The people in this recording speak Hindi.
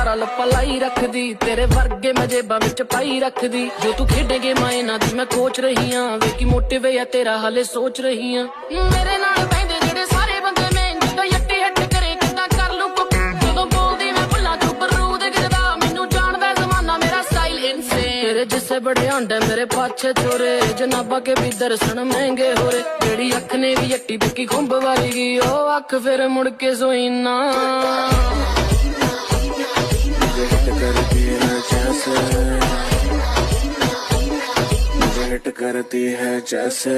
रल पलाई रखदी, तेरे वर्गे मैं जेबां विच पाई रखदी। जो तू खेडे गेमां इन्हां दी मैं कोच रही हां, वेखी मोटिव या तेरा हाले सोच रही हां। मेरे नाल बैठे जेड़े सारे बंदे मैं जिद्दां यट्टी हिट करे किद्दां कर लू कुक, जदों बोलदी मैं भुल्लां चों बरूद गिरदा, मैनू जाणदा जमाना मेरा स्टाइल इनसेन। तेरे जिस्से बड़े आंडे मेरे पाछे छोरे, जनाबा के भी दर्शन महंगे हो रे। जेड़ी अख ने भी यट्टी बिकी खुंब वारी गई, ओ अख फिर मुड़ के सोई ना। करती है जैसे